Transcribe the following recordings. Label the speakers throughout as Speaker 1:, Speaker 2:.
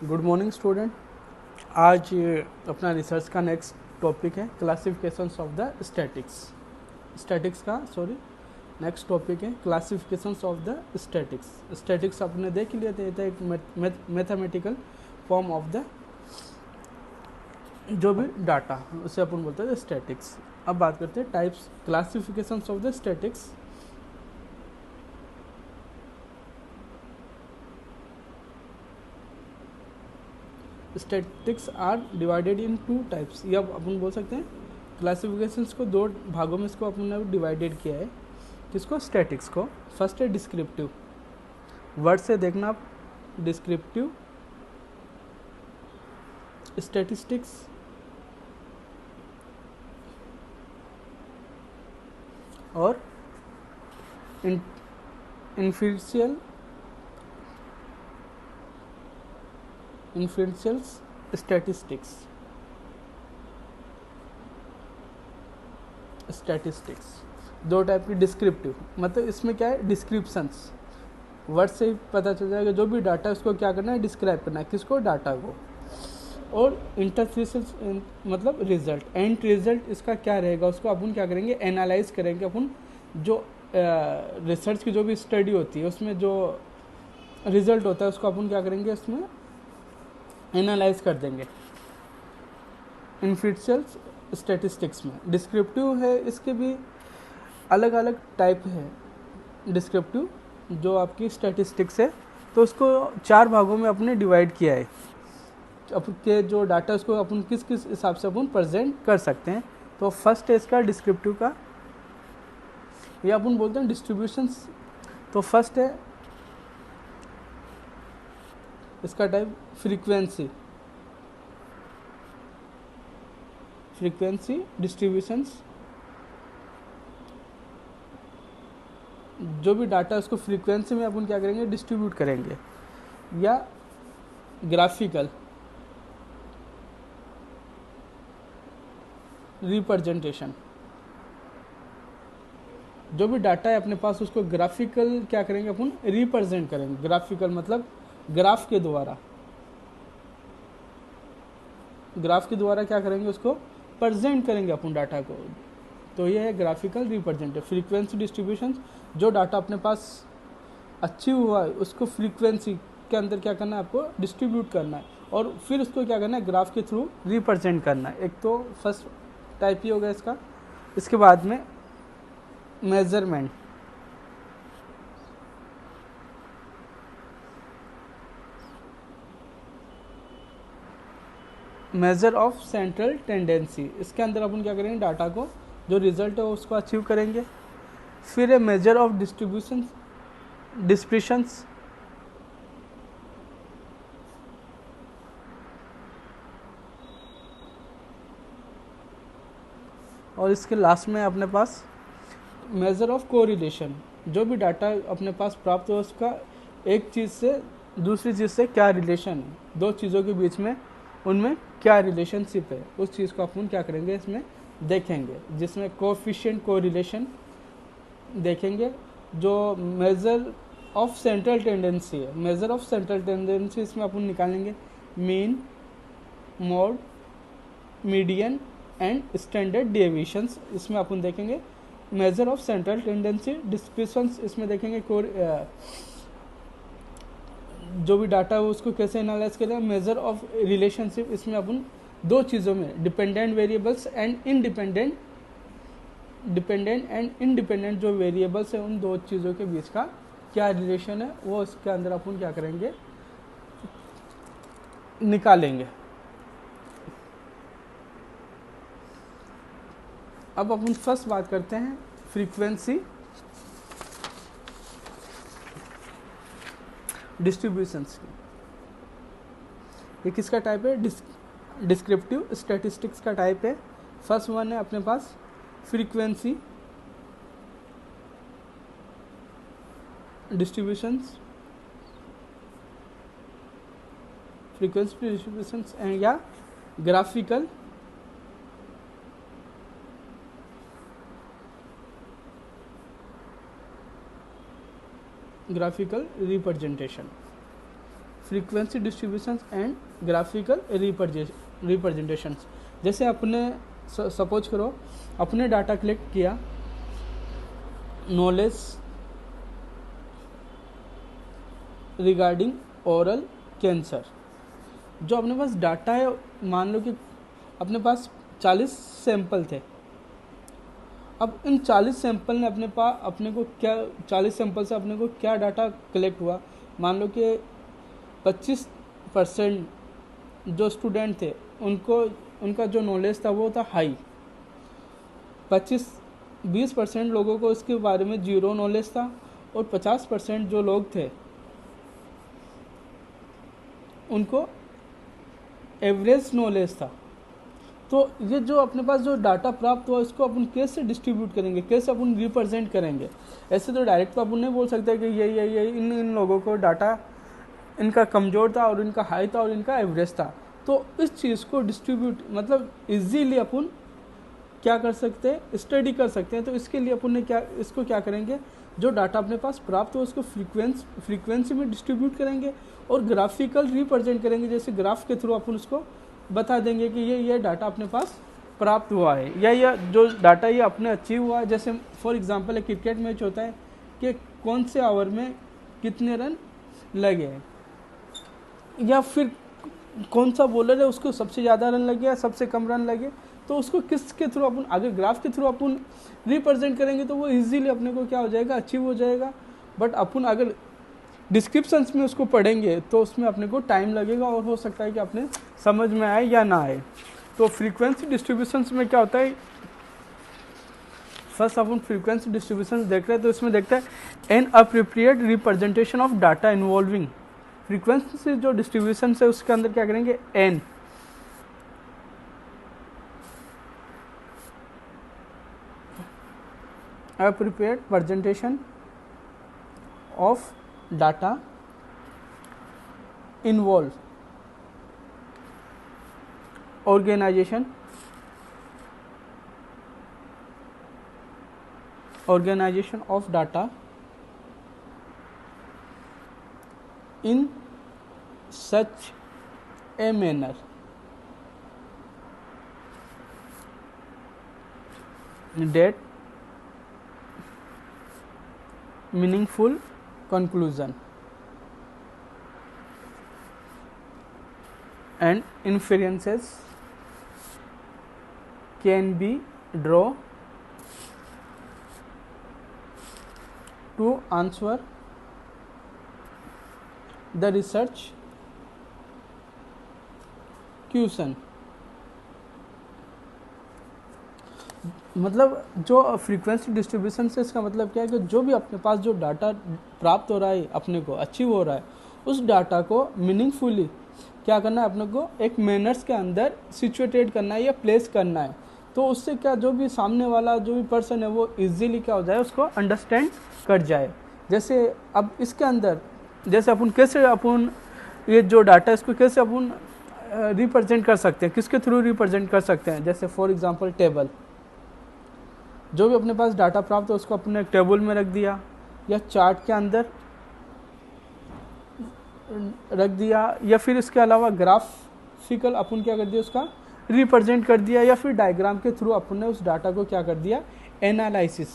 Speaker 1: Good morning student. आज अपना research का नेक्स्ट टॉपिक है क्लासिफिकेशंस ऑफ द स्टैटिक्स का नेक्स्ट टॉपिक है क्लासिफिकेशंस ऑफ द स्टैटिक्स अपने देख लिए थे। एक मैथमेटिकल फॉर्म ऑफ द जो भी डाटा उसे अपन बोलते हैं स्टैटिक्स। अब बात करते हैं types classifications of the statics. Statics are divided in two types. ये अब अपन बोल सकते हैं क्लासिफिकेशंस को दो भागों में इसको अपन ने डिवाइडेड किया है। किसको? स्टैटिक्स को। फर्स्ट है डिस्क्रिप्टिव, वर्ड से देखना आप, डिस्क्रिप्टिव स्टैटिस्टिक्स और इन्फिशियल स्टैटिस्टिक्स दो टाइप की। डिस्क्रिप्टिव मतलब इसमें क्या है, डिस्क्रिप्शंस, वर्ड से ही पता चल जाएगा जो भी डाटा है उसको क्या करना है, डिस्क्राइब करना है। किसको? डाटा को। और इंटरफेरेंस मतलब रिजल्ट, एंड रिजल्ट इसका क्या रहेगा, उसको अपन क्या करेंगे, एनालाइज करेंगे। अपन जो रिसर्च की जो भी स्टडी होती है उसमें जो रिजल्ट होता है उसको अपन क्या करेंगे, उसमें एनालाइज कर देंगे। इन्फिशियल स्टैटिस्टिक्स में डिस्क्रिप्टिव है, इसके भी अलग अलग टाइप है। डिस्क्रिप्टिव जो आपकी स्टैटिस्टिक्स है तो उसको चार भागों में अपने डिवाइड किया है। अपन के जो डाटा उसको अपन किस किस हिसाब से अपन प्रेजेंट कर सकते हैं। तो फर्स्ट है इसका डिस्क्रिप्टिव का, ये अपन बोलते हैं डिस्ट्रीब्यूशंस। तो फर्स्ट है इसका टाइप फ्रीक्वेंसी डिस्ट्रीब्यूशंस। जो भी डाटा है उसको फ्रीक्वेंसी में अपन क्या करेंगे, डिस्ट्रीब्यूट करेंगे। या ग्राफिकल रिप्रेजेंटेशन, जो भी डाटा है अपने पास उसको ग्राफिकल क्या करेंगे, अपन रिप्रेजेंट करेंगे। ग्राफिकल मतलब ग्राफ के द्वारा क्या करेंगे, उसको प्रेजेंट करेंगे अपन डाटा को। तो ये है ग्राफिकल रिप्रेजेंटेशन। फ्रीक्वेंसी डिस्ट्रीब्यूशन, जो डाटा अपने पास अचीव हुआ है उसको फ्रीक्वेंसी के अंदर क्या करना है, आपको डिस्ट्रीब्यूट करना है और फिर उसको क्या करना है, ग्राफ के थ्रू रिप्रेजेंट करना है। एक तो फर्स्ट टाइप ही होगा इसका। इसके बाद में measurement, measure of central tendency. इसके अंदर अपन क्या करेंगे, डाटा को जो रिजल्ट है उसको अचीव करेंगे। फिर है मेजर ऑफ डिस्पर्शंस, और इसके लास्ट में अपने पास मेजर ऑफ कोरिलेशन। जो भी डाटा अपने पास प्राप्त हो उसका एक चीज़ से दूसरी चीज़ से क्या रिलेशन है, दो चीज़ों के बीच में उनमें क्या रिलेशनशिप है, उस चीज़ को अपन क्या करेंगे, इसमें देखेंगे। जिसमें कोएफिशिएंट कोरिलेशन देखेंगे। जो मेजर ऑफ सेंट्रल टेंडेंसी है, मेजर ऑफ सेंट्रल टेंडेंसी इसमें अपन निकालेंगे mean, mode, median and standard deviations. इसमें अपन देखेंगे मेजर ऑफ सेंट्रल टेंडेंसी। डिस्पर्शंस इसमें देखेंगे जो भी डाटा है उसको कैसे एनालाइज करें। मेजर ऑफ रिलेशनशिप, इसमें अपन दो चीज़ों में डिपेंडेंट वेरिएबल्स एंड इंडिपेंडेंट जो वेरिएबल्स है उन दो चीज़ों के बीच का क्या रिलेशन है वो इसके अंदर अपन क्या करेंगे, निकालेंगे। अब अपन फर्स्ट बात करते हैं फ्रीक्वेंसी डिस्ट्रीब्यूशंस की। ये किसका टाइप है, डिस्क्रिप्टिव स्टैटिस्टिक्स का टाइप है। फर्स्ट वन है अपने पास फ्रीक्वेंसी डिस्ट्रीब्यूशंस एंड या graphical representation. Frequency distributions and graphical representations. जैसे अपने सपोज करो अपने डाटा कलेक्ट किया नॉलेज रिगार्डिंग ओरल कैंसर। जो अपने पास डाटा है, मान लो कि अपने पास 40 सैंपल थे। अब इन 40 सैंपल ने अपने को क्या 40 सैंपल से अपने को क्या डाटा कलेक्ट हुआ। मान लो कि 25% जो स्टूडेंट थे उनका जो नॉलेज था वो था हाई, 20% लोगों को इसके बारे में जीरो नॉलेज था, और 50% जो लोग थे उनको एवरेज नॉलेज था। तो ये जो अपने पास जो डाटा प्राप्त हुआ इसको अपन कैसे डिस्ट्रीब्यूट करेंगे, कैसे अपन रिप्रेजेंट करेंगे। ऐसे तो डायरेक्ट तो अपन नहीं बोल सकते कि ये इन लोगों को डाटा इनका कमज़ोर था और इनका हाई था और इनका एवरेज था। तो इस चीज़ को डिस्ट्रीब्यूट मतलब इजीली अपन क्या कर सकते हैं, स्टडी कर सकते हैं। तो इसके लिए अपन ने इसको क्या करेंगे, जो डाटा अपने पास प्राप्त हो उसको फ्रीक्वेंसी में डिस्ट्रीब्यूट करेंगे और ग्राफिकल रिप्रेजेंट करेंगे। जैसे ग्राफ के थ्रू अपन उसको बता देंगे कि ये डाटा अपने पास प्राप्त हुआ है, या जो डाटा ये अपने अचीव हुआ है। जैसे फॉर एग्जांपल एक क्रिकेट मैच होता है कि कौन से ओवर में कितने रन लगे, या फिर कौन सा बॉलर है उसको सबसे ज़्यादा रन लगे या सबसे कम रन लगे। तो उसको किसके थ्रू अपन, अगर ग्राफ के थ्रू अपन रिप्रेजेंट करेंगे तो वो इजीली अपने को क्या हो जाएगा, अचीव हो जाएगा। बट अपन अगर डिस्क्रिप्शंस में उसको पढ़ेंगे तो उसमें अपने को टाइम लगेगा और हो सकता है कि अपने समझ में आए या ना आए। तो फ्रीक्वेंसी डिस्ट्रीब्यूशंस में क्या होता है, फर्स्ट अपन फ्रीक्वेंसी डिस्ट्रीब्यूशंस देख रहे हैं तो इसमें देखते हैं an appropriate representation of data involving. Frequency जो डिस्ट्रीब्यूशन है उसके अंदर क्या करेंगे, N appropriate presentation of data involve organization of data in such a manner that meaningful conclusion and inferences can be drawn to answer the research question। मतलब जो frequency distribution से इसका मतलब क्या है कि जो भी अपने पास जो डाटा प्राप्त हो रहा है, अपने को अचीव हो रहा है, उस डाटा को मीनिंगफुली क्या करना है, अपने को एक मैनर्स के अंदर सिचुएटेड करना है या प्लेस करना है। तो उससे क्या जो भी सामने वाला जो भी पर्सन है वो इजीली क्या हो जाए, उसको अंडरस्टैंड कर जाए। जैसे अब इसके अंदर जैसे अपन कैसे अपन ये जो डाटा है इसको कैसे अपन रिप्रेजेंट कर सकते हैं, किसके थ्रू रिप्रेजेंट कर सकते हैं। जैसे फॉर एग्जांपल टेबल, जो भी अपने पास डाटा प्राप्त हो उसको अपने एक टेबल में रख दिया या चार्ट के अंदर रख दिया, या फिर इसके अलावा ग्राफिकल अपन क्या कर दिया, उसका रिप्रेजेंट कर दिया, या फिर डायग्राम के थ्रू अपन ने उस डाटा को क्या कर दिया, एनालिसिस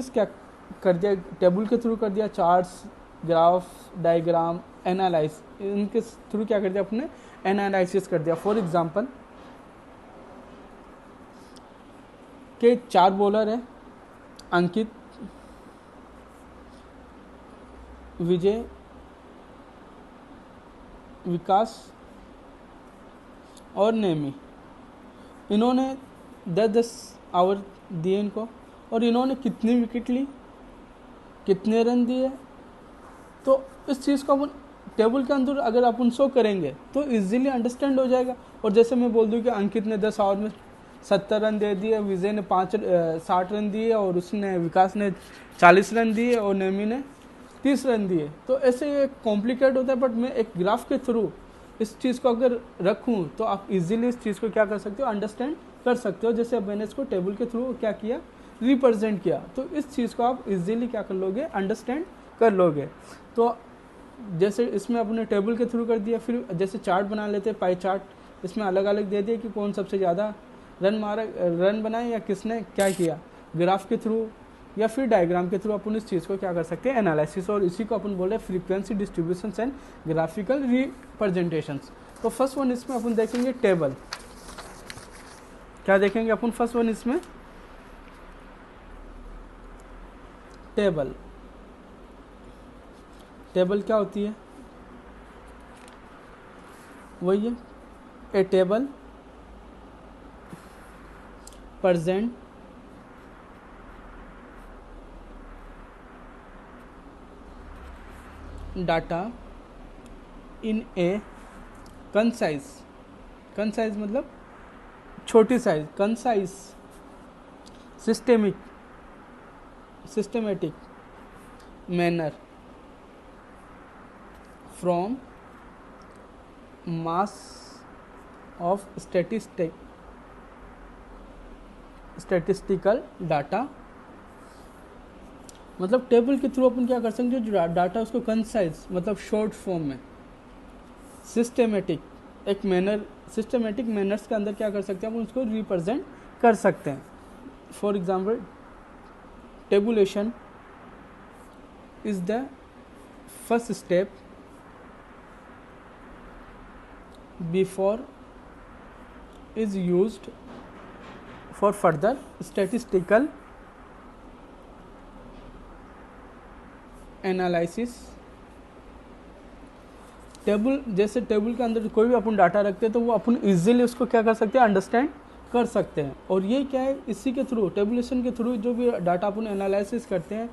Speaker 1: क्या कर दिया, टेबल के थ्रू कर दिया, चार्ट्स, ग्राफ, डायग्राम, एनालाइज, इनके थ्रू क्या कर दिया अपने एनालिसिस कर दिया। फॉर एग्जांपल के 4 बॉलर है, अंकित, विजय, विकास और नेमी। इन्होंने 10-10 ओवर दिए इनको, और इन्होंने कितनी विकेट ली, कितने रन दिए। तो इस चीज़ को अपन टेबल के अंदर अगर अपन शो करेंगे तो इजीली अंडरस्टैंड हो जाएगा। और जैसे मैं बोल दूं कि अंकित ने 10 ओवर में 70 रन दे दिए, विजय ने 60 रन दिए, और उसने विकास ने 40 रन दिए, और नेमी ने 30 रन दिए। तो ऐसे ये कॉम्प्लिकेट होता है, बट मैं एक ग्राफ के थ्रू इस चीज़ को अगर रखूं तो आप इजीली इस चीज़ को क्या कर सकते हो, अंडरस्टैंड कर सकते हो। जैसे अब मैंने इसको टेबल के थ्रू क्या किया, रिप्रेजेंट किया, तो इस चीज़ को आप इजीली क्या कर लोगे, अंडरस्टैंड कर लोगे। तो जैसे इसमें अपने टेबल के थ्रू कर दिया, फिर जैसे चार्ट बना लेते पाई चार्ट, इसमें अलग अलग दे दिया कि कौन सबसे ज़्यादा रन बनाए या किसने क्या किया, ग्राफ के थ्रू या फिर डायग्राम के थ्रू अपन इस चीज़ को क्या कर सकते हैं, एनालिसिस, और इसी को अपन बोले frequency distribution and graphical representations. तो फर्स्ट वन इसमें अपन देखेंगे टेबल। क्या देखेंगे अपन फर्स्ट वन इसमें? टेबल। टेबल क्या होती है? वही है, a table present data in a concise मतलब छोटी size, concise systematic manner from mass of statistical data. मतलब टेबल के थ्रू अपन क्या कर सकते हैं, जो डाटा उसको कंसाइज मतलब शॉर्ट फॉर्म में सिस्टमेटिक मैनर्स के अंदर क्या कर सकते हैं, अपन उसको रिप्रेजेंट कर सकते हैं। For example, tabulation is the first step before is used for further statistical analysis। Table, जैसे टेबल के अंदर कोई भी अपन डाटा रखते हैं तो वो अपन इजीली उसको क्या कर सकते हैं, अंडरस्टैंड कर सकते हैं। और ये क्या है, इसी के थ्रू, टेबुलेशन के थ्रू जो भी डाटा अपन एनालिसिस करते हैं,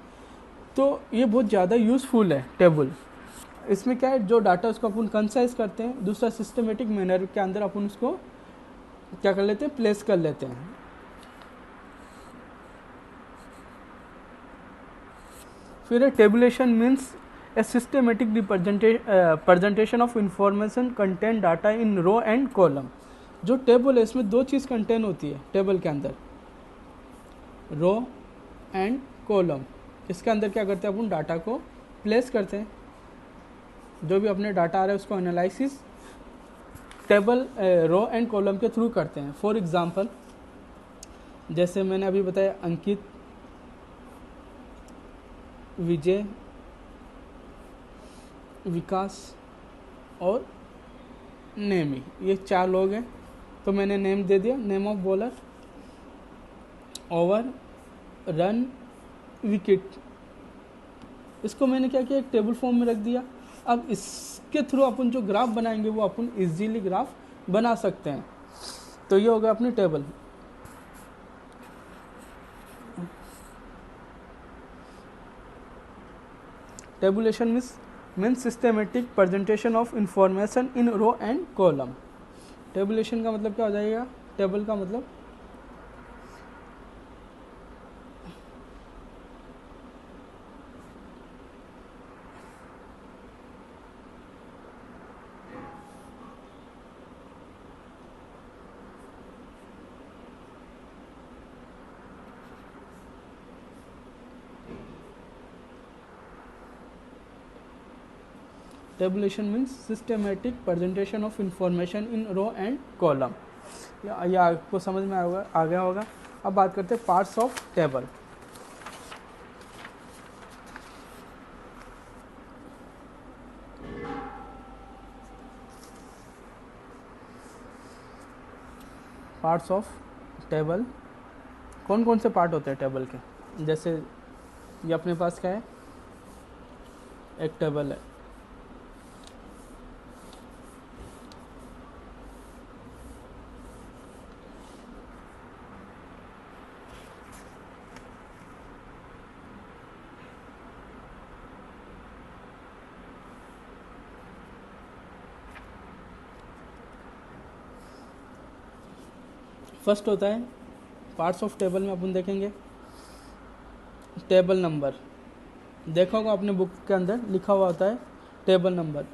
Speaker 1: तो ये बहुत ज़्यादा यूज़फुल है टेबल। इसमें क्या है, जो डाटा उसको अपन कंसाइज करते हैं, दूसरा सिस्टमेटिक मैनर के अंदर अपन उसको क्या कर लेते हैं, प्लेस कर लेते हैं। फिर tabulation means a systematic representation of information content data in row and column. जो टेबल है इसमें दो चीज़ कंटेन होती है टेबल के अंदर, रो एंड कॉलम। इसके अंदर क्या करते हैं, अपन डाटा को प्लेस करते हैं, जो भी अपने डाटा आ रहा है उसको analysis table row and column के थ्रू करते हैं। फॉर एग्जांपल, जैसे मैंने अभी बताया, अंकित, विजय, विकास और नेमी, ये 4 लोग हैं। तो मैंने नेम दे दिया, name of bowler, over, run, wicket. इसको मैंने क्या किया, एक टेबल फॉर्म में रख दिया। अब इसके थ्रू अपन जो ग्राफ बनाएंगे वो अपन इजीली ग्राफ बना सकते हैं। तो ये होगा अपनी table. Tabulation means systematic presentation of information in row and column. Tabulation का मतलब क्या हो जाएगा, टेबल का मतलब tabulation means systematic presentation of information in row and column. या आपको समझ में आ गया होगा। अब बात करते हैं parts of table. Parts of table, कौन कौन से पार्ट होते हैं टेबल के? जैसे ये अपने पास क्या है, एक टेबल है, फर्स्ट होता है पार्ट्स ऑफ टेबल में अपन देखेंगे टेबल नंबर। देखा होगा अपने बुक के अंदर लिखा हुआ होता है table number,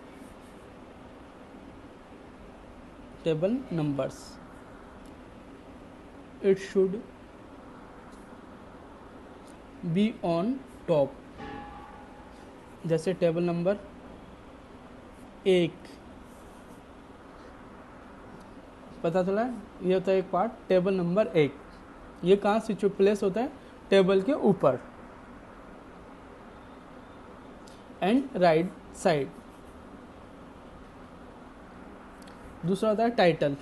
Speaker 1: table numbers. It should be on top. जैसे टेबल नंबर एक, पता चला? ये होता है एक पार्ट, टेबल नंबर 1। ये कहाँ सिचुएट प्लेस होता है? टेबल के ऊपर एंड राइट साइड। दूसरा होता है टाइटल।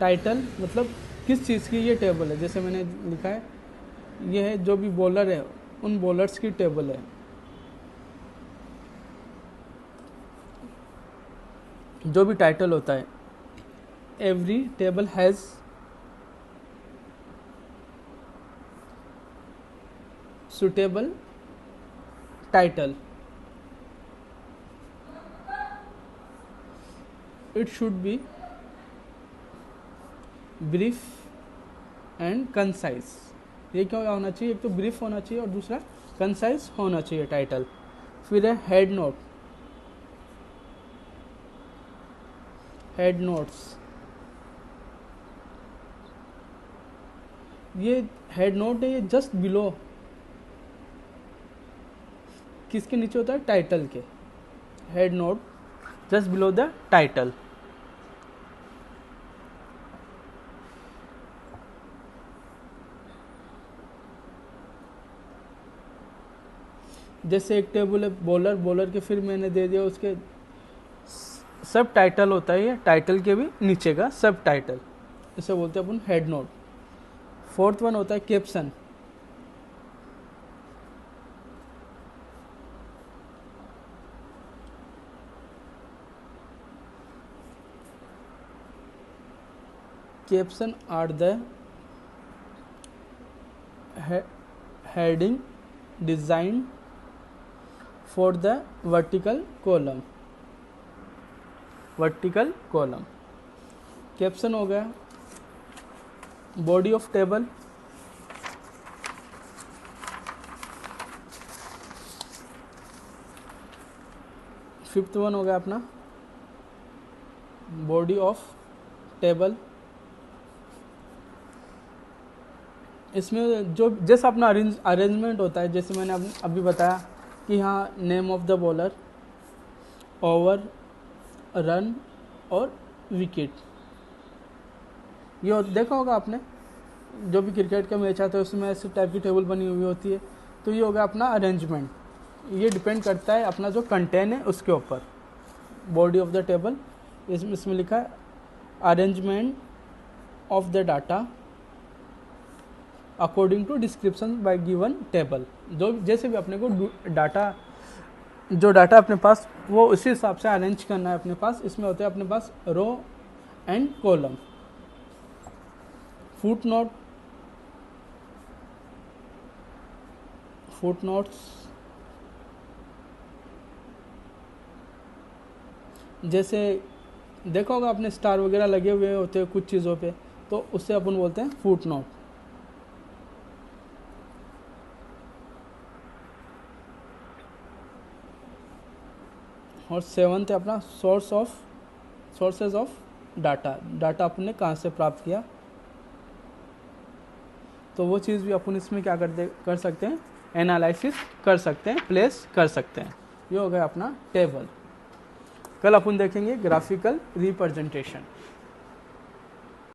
Speaker 1: टाइटल मतलब किस चीज़ की ये टेबल है। जैसे मैंने लिखा है, ये है जो भी बॉलर है उन बॉलर्स की टेबल है। जो भी टाइटल होता है, every table has suitable title. It should be brief and concise. ये क्या होना चाहिए? एक तो ब्रीफ होना चाहिए और दूसरा कंसाइज होना चाहिए टाइटल। फिर है हेड नोट। हेड नोट्स, ये हेड नोट है, ये जस्ट बिलो किसके नीचे होता है? टाइटल के। Head note just below the title. जैसे एक टेबल है बॉलर, बॉलर के फिर मैंने दे दिया उसके सब टाइटल होता है, ये टाइटल के भी नीचे का सब टाइटल, इसे बोलते हैं अपन हेड नोट। फोर्थ वन होता है caption. Caption are the heading design for the vertical column. Vertical column caption हो गया। Body of table, fifth one हो गया अपना बॉडी ऑफ टेबल। इसमें जो जैसा अपना अरेंजमेंट होता है, जैसे मैंने अभी बताया कि यहाँ name of the bowler, over, run और विकेट। ये देखा होगा आपने, जो भी क्रिकेट का मैच आता है उसमें ऐसे टाइप की टेबल बनी हुई होती है। तो ये होगा अपना अरेंजमेंट। ये डिपेंड करता है अपना जो कंटेंट है उसके ऊपर। बॉडी ऑफ द टेबल, इसमें लिखा है arrangement of the data according to description by given table. जो जैसे भी अपने को डाटा, जो डाटा अपने पास वो उसी हिसाब से अरेंज करना है अपने पास। इसमें होते हैं अपने पास row and column. Footnote, footnotes, जैसे देखा होगा आपने स्टार वगैरह लगे हुए होते हैं कुछ चीज़ों पे, तो उससे अपन बोलते हैं फुट नोट। और सेवंथ है अपना सोर्सेज ऑफ डाटा। डाटा अपने कहाँ से प्राप्त किया, तो वो चीज़ भी अपन इसमें क्या कर सकते हैं? एनालिसिस कर सकते हैं, प्लेस कर सकते हैं। ये हो गया अपना टेबल। कल अपन देखेंगे ग्राफिकल रिप्रेजेंटेशन।